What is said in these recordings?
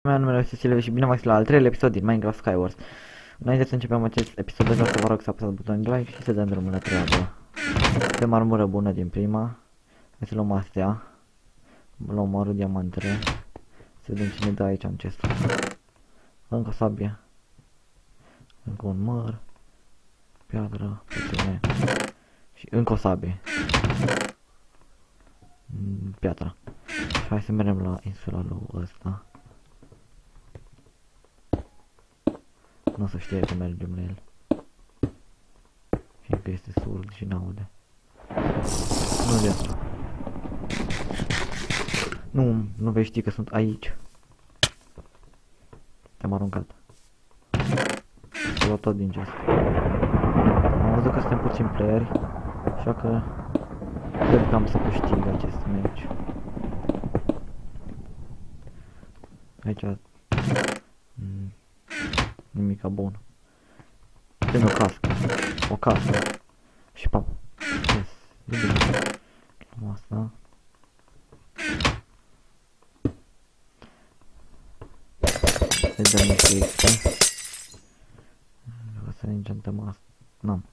Meu numele este Silviu și bine v-ați la al treilea episod din Minecraft Skywars. Înainte să începem acest episod, vreau să vă rog să apăsați butonul de like și să dăm drumul la treabă. Avem armură bună din prima. Hai să luăm astea. Luăm oară diamantele. Să vedem ce ne dă aici în chestul ăsta. Încă o sabie. Încă un măr. Piatră, pătrune. Și încă o sabie. Piatra. Și hai să mergem la insula lui ăsta. Nu o să știe că mergem la el. Fiindcă este surd și n-aude. Nu de asta. Nu vei ști că sunt aici. Te-am aruncat. Să luat tot din chest. Am văzut că suntem puțini playeri, așa că cred că am să câștig acest match. Aici nimica bun. Tem o cască. O cască. Și pap. Yes. Luăm asta. Să dăm niște XP. Vreau să ne închantăm asta. N-am.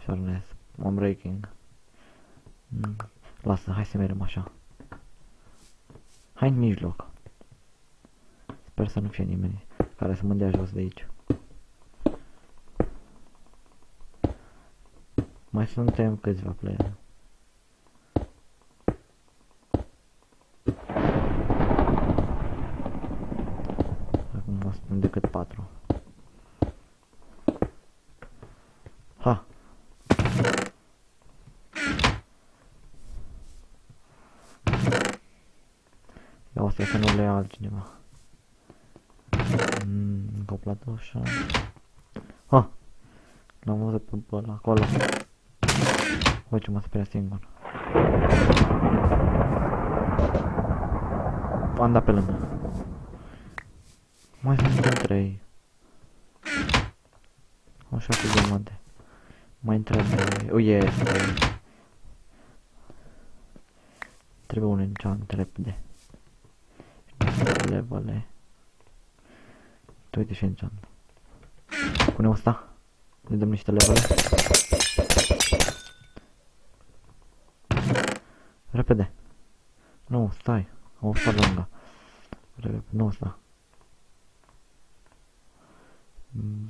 Sharpness. Am breaking. Lasă, hai să mergem așa. Hai în mijloc. Sper să nu fie nimeni care să mă dea jos de aici. Mai suntem câțiva player. Acum nu suntem decât 4. Ha! Ia o să nu le ia altcineva. Încă o plată așa. Ha! L-am văzut pe ăla acolo. Uite ce mă speria singur. Am dat pe lângă. Mai sunt 3. Așa cu diamante. Mai trebuie... este. Trebuie un enchant repede. Levele. Uite și enchant. Punem asta. Ne dăm niște levele. Repede. Nu, stai. Am stat lângă. Nu, sta.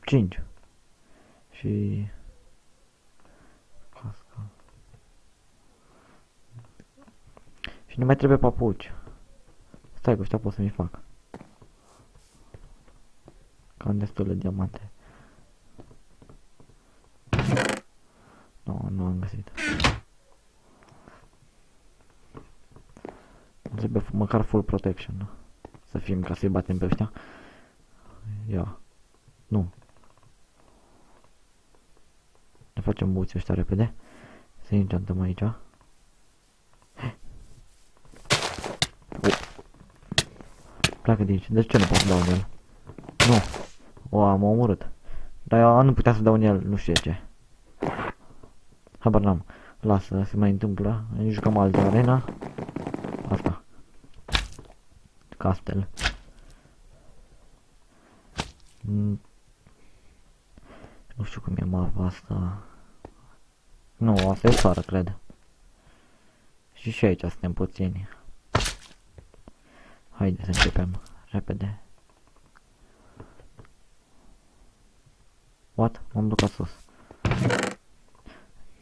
5. Și... casca. Și nu mai trebuie papuci. Stai că ăștia pot să mi fac. Că am destule diamante. Nu am găsit. Trebuie măcar full protection, da? Să fim ca să-i batem pe ăștia. Ia. Nu. Ne facem buții ăștia repede. Să-i închantăm aici. Pleacă de aici. De ce nu pot să dau în el? Nu. O, am omorât. Dar eu nu putea să dau în el, nu știu ce. Habar n-am. Lasă, se mai întâmplă. Ne jucăm altă arena. Asta. Castel. Nu știu cum e mapa asta. Nu, asta e țară, cred. Și aici suntem puțini. Haide să începem. Repede. What? M-am blocat sus.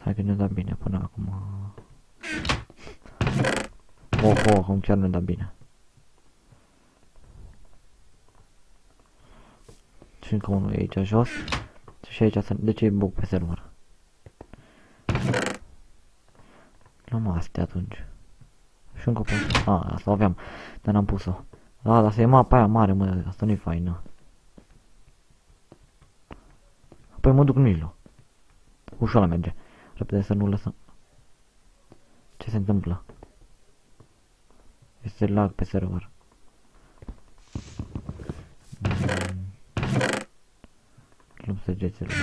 Hai că ne da bine până acum. Acum chiar ne da bine. Și încă unul e aici jos. Și aici de ce e bug pe server? Luăm astea atunci. Și încă o asta o aveam, dar n-am pus-o. Da, asta e mapa aia mare, mă, asta nu-i faină. Apoi mă duc în mijloc. Ușor merge. Repede să nu lăsăm. Ce se întâmplă? Este lag pe server. Luăm săgețele.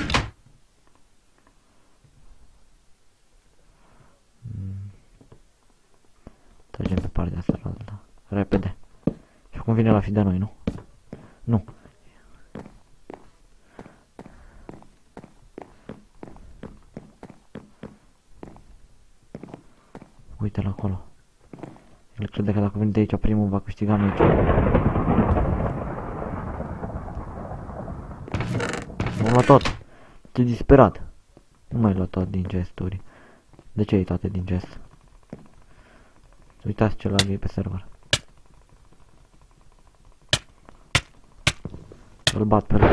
partea asta la alta. Repede. Și acum vine la fi de noi, nu? Nu. Uite-l acolo. El crede că dacă vine de aici primul va câștiga meciul. M-am luat tot. Ce disperat. Nu mai luat tot din gesturi. De ce ai toate din gest? Uitați ce lag e pe server. Îl bat pe loc.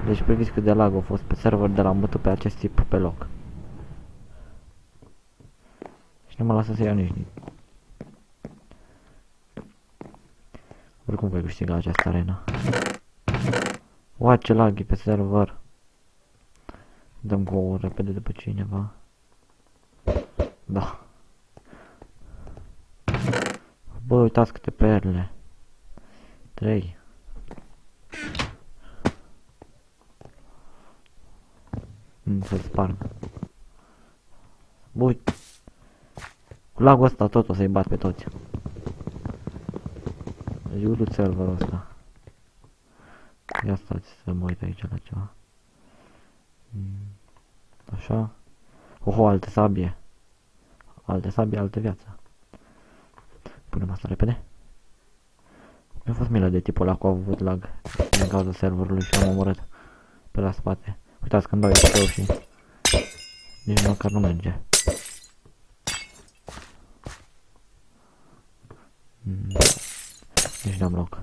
Deci priviți cât de lag a fost pe server de la am bătut pe acest tip pe loc. Și nu mă lasă să iau nici. Oricum voi câștiga această arenă. Uai, ce lag e pe server. Dăm go repede după cineva. Da. Bă, uitați câte perle. 3. Să-l sparg. Bă, uite. Cu lagul ăsta tot o să-i bat pe toți. Deci urât serverul ăsta. Ia stați să mă uit aici la ceva. Așa. Oho, alte sabie. Alte sabie, alte viață. Punem asta repede. Mi-a fost milă de tipul ăla cu a avut lag din cauza serverului și am omorât pe la spate. Uitați când dau eu și nici măcar nu merge. Nici n-am loc.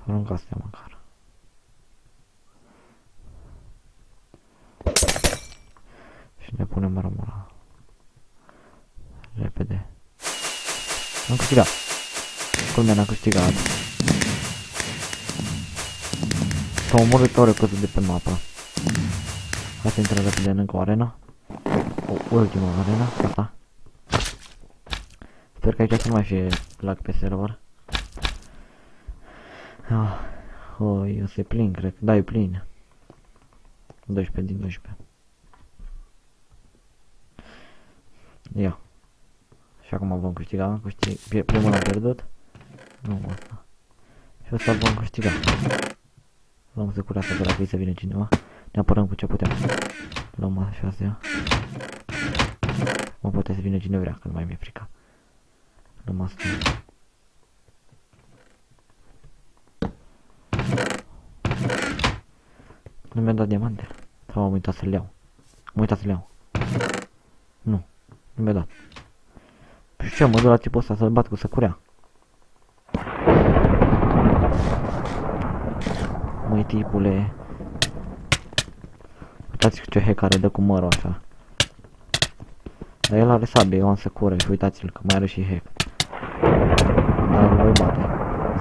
Arunc astea măcar. Și ne punem armura. Repede. Am câștigat. Culmea n-a câștigat. S-a omorât ore căzut de pe mapă. Hai să intrăm repede în încă o arenă. O ultimă arenă. Gata. Sper că aici să nu mai fie lag pe server. Eu se plin, cred. Da, e plin. 12 din 12. Ia. Și acum vom câștiga. Primul l-am pierdut. Nu, asta. Și ăsta vom câștiga. Luăm secura asta de la că să vine cineva. Ne apărăm cu ce putem. Luăm așa astea. Mă poate să vină cine vrea, că nu mai mi-e frica. Luăm asta. Nu mi-a dat diamante. Sau am uitat să-l iau. Am uitat să-l iau. Nu. Nu mi-a dat. Și ce, mă duc la tipul ăsta să-l bat cu săcurea. Măi, tipule. Uitați ce hack are, dă cu mărul așa. Dar el are sabie, eu am săcură și uitați-l că mai are și hack. Dar îl voi bate.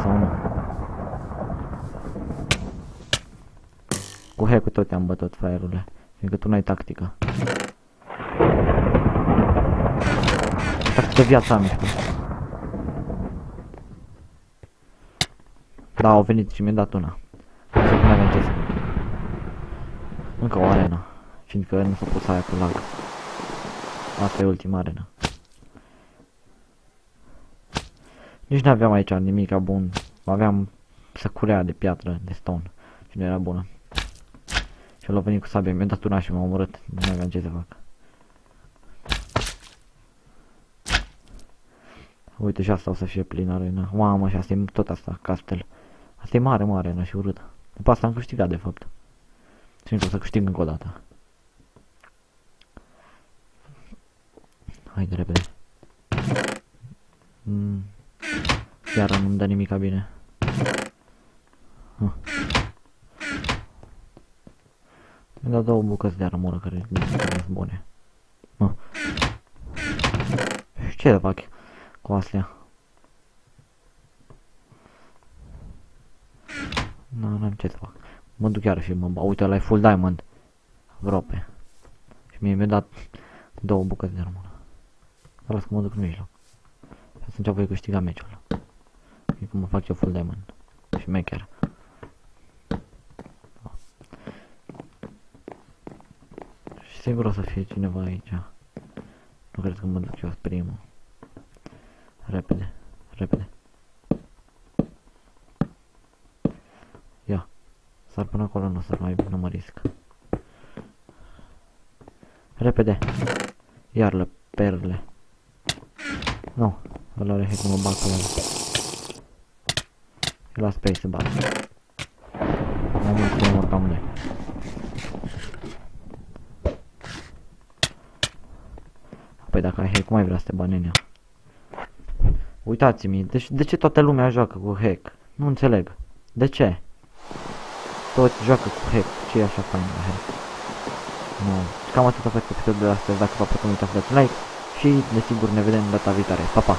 Sau nu. Cu hack-ul tot te-am bătut, fraierule. Fiindcă tu n-ai tactică. Tactică viața mișcă. Da, au venit și mi-a dat una. Să nu avem ce să... Încă o arenă. Fiindcă nu s-a pus aia cu lag. Asta e ultima arenă. Nici n-aveam aici nimica bun. Aveam săcurea de piatră, de stone. Și nu era bună. Și el a venit cu sabie, mi-a dat una și m-a omorât. Nu aveam ce să fac. Uite și asta o să fie plină arena. Mamă, și asta e tot asta, castel. Asta e mare, mare arena și urâtă. După asta am câștigat de fapt. Și încă o să câștig încă o dată. Haide repede. Chiar nu-mi dă nimica bine. Mi-a dat 2 bucăți de armură care sunt bune. Și ce fac cu astea? N-am ce să fac. Mă duc iar și mă bau. Uite, ăla e full diamond. Grope. Și mie mi-a dat 2 bucăți de armură. Dar las că mă duc în mijloc. Și atunci voi câștiga meciul ăla. E cum mă fac eu full diamond. Și mecher. Și sigur o să fie cineva aici. Nu cred că mă duc eu primul. Repede, repede. Ia. Sar până acolo, nu mă risc. Repede. Iar perle. Nu. Ăla are hack, nu mă bag pe el. Eu las pe ei să bag. Mai mult să mor cam unde. Păi dacă ai hack, cum ai vrea să te bani în ea? Uitați-mi, de ce toată lumea joacă cu hack? Nu înțeleg. De ce? Toți joacă cu hack. Ce e așa fain la hack? Nu. Cam atât a fost episodul de astăzi. Dacă v-a plăcut, nu uitați să dați like. Și, desigur, ne vedem data viitoare. Pa, pa!